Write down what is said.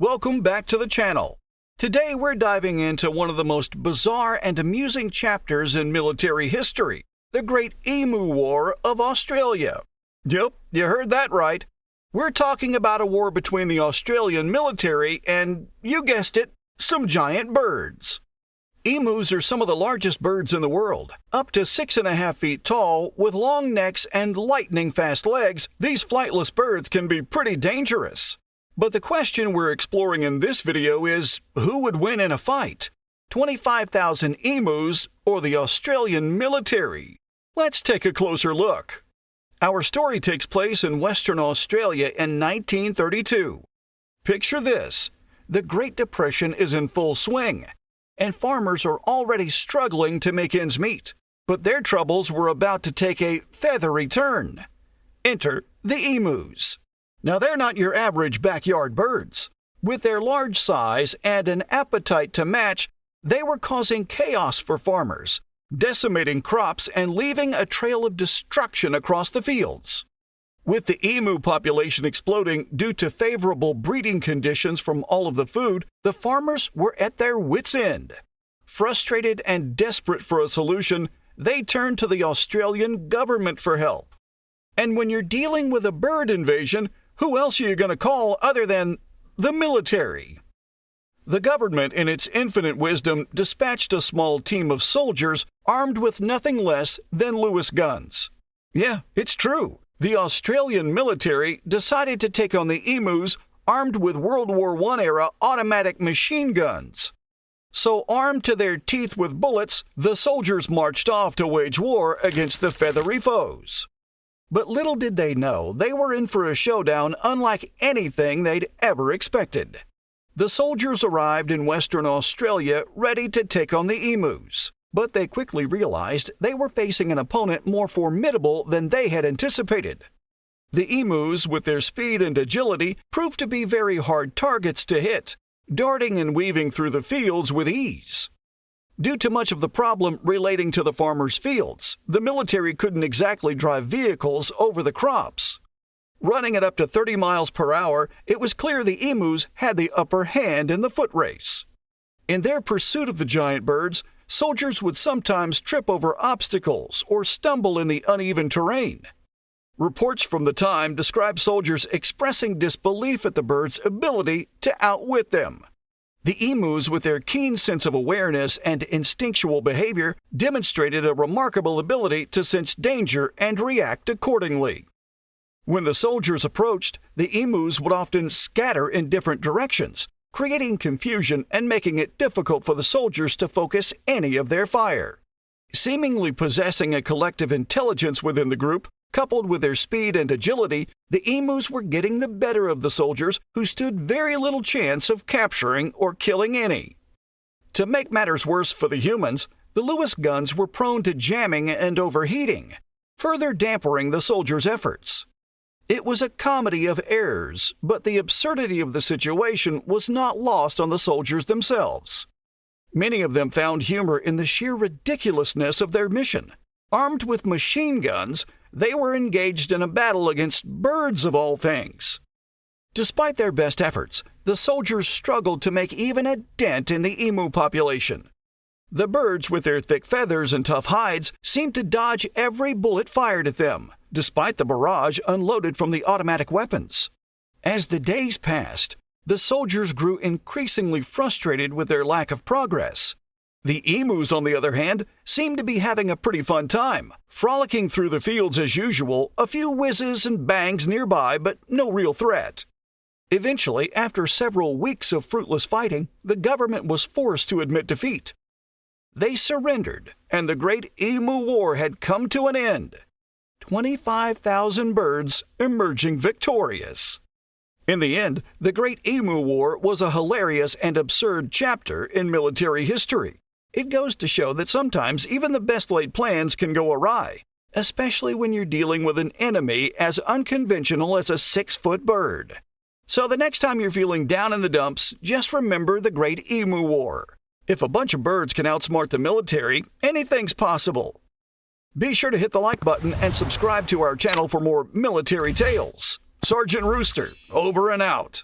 Welcome back to the channel. Today we're diving into one of the most bizarre and amusing chapters in military history, the Great Emu War of Australia. Yep, you heard that right. We're talking about a war between the Australian military and, you guessed it, some giant birds. Emus are some of the largest birds in the world. Up to 6.5 feet tall, with long necks and lightning-fast legs, these flightless birds can be pretty dangerous. But the question we're exploring in this video is, who would win in a fight? 25,000 emus or the Australian military? Let's take a closer look. Our story takes place in Western Australia in 1932. Picture this. The Great Depression is in full swing, and farmers are already struggling to make ends meet. But their troubles were about to take a feathery turn. Enter the emus. Now, they're not your average backyard birds. With their large size and an appetite to match, they were causing chaos for farmers, decimating crops and leaving a trail of destruction across the fields. With the emu population exploding due to favorable breeding conditions from all of the food, the farmers were at their wits' end. Frustrated and desperate for a solution, they turned to the Australian government for help. And when you're dealing with a bird invasion, who else are you going to call other than the military? The government, in its infinite wisdom, dispatched a small team of soldiers armed with nothing less than Lewis guns. Yeah, it's true. The Australian military decided to take on the emus armed with World War I-era automatic machine guns. So, armed to their teeth with bullets, the soldiers marched off to wage war against the feathery foes. But little did they know, they were in for a showdown unlike anything they'd ever expected. The soldiers arrived in Western Australia ready to take on the emus, but they quickly realized they were facing an opponent more formidable than they had anticipated. The emus, with their speed and agility, proved to be very hard targets to hit, darting and weaving through the fields with ease. Due to much of the problem relating to the farmers' fields, the military couldn't exactly drive vehicles over the crops. Running at up to 30 miles per hour, it was clear the emus had the upper hand in the foot race. In their pursuit of the giant birds, soldiers would sometimes trip over obstacles or stumble in the uneven terrain. Reports from the time describe soldiers expressing disbelief at the birds' ability to outwit them. The emus, with their keen sense of awareness and instinctual behavior, demonstrated a remarkable ability to sense danger and react accordingly. When the soldiers approached, the emus would often scatter in different directions, creating confusion and making it difficult for the soldiers to focus any of their fire. Seemingly possessing a collective intelligence within the group, coupled with their speed and agility, the emus were getting the better of the soldiers, who stood very little chance of capturing or killing any. To make matters worse for the humans, the Lewis guns were prone to jamming and overheating, further dampening the soldiers' efforts. It was a comedy of errors, but the absurdity of the situation was not lost on the soldiers themselves. Many of them found humor in the sheer ridiculousness of their mission. Armed with machine guns, they were engaged in a battle against birds of all things. Despite their best efforts, the soldiers struggled to make even a dent in the emu population. The birds, with their thick feathers and tough hides, seemed to dodge every bullet fired at them, despite the barrage unloaded from the automatic weapons. As the days passed, the soldiers grew increasingly frustrated with their lack of progress. The emus, on the other hand, seemed to be having a pretty fun time, frolicking through the fields as usual, a few whizzes and bangs nearby, but no real threat. Eventually, after several weeks of fruitless fighting, the government was forced to admit defeat. They surrendered, and the Great Emu War had come to an end. 25,000 birds emerging victorious. In the end, the Great Emu War was a hilarious and absurd chapter in military history. It goes to show that sometimes even the best-laid plans can go awry, especially when you're dealing with an enemy as unconventional as a 6-foot bird. So the next time you're feeling down in the dumps, just remember the Great Emu War. If a bunch of birds can outsmart the military, anything's possible. Be sure to hit the like button and subscribe to our channel for more military tales. Sergeant Rooster, over and out.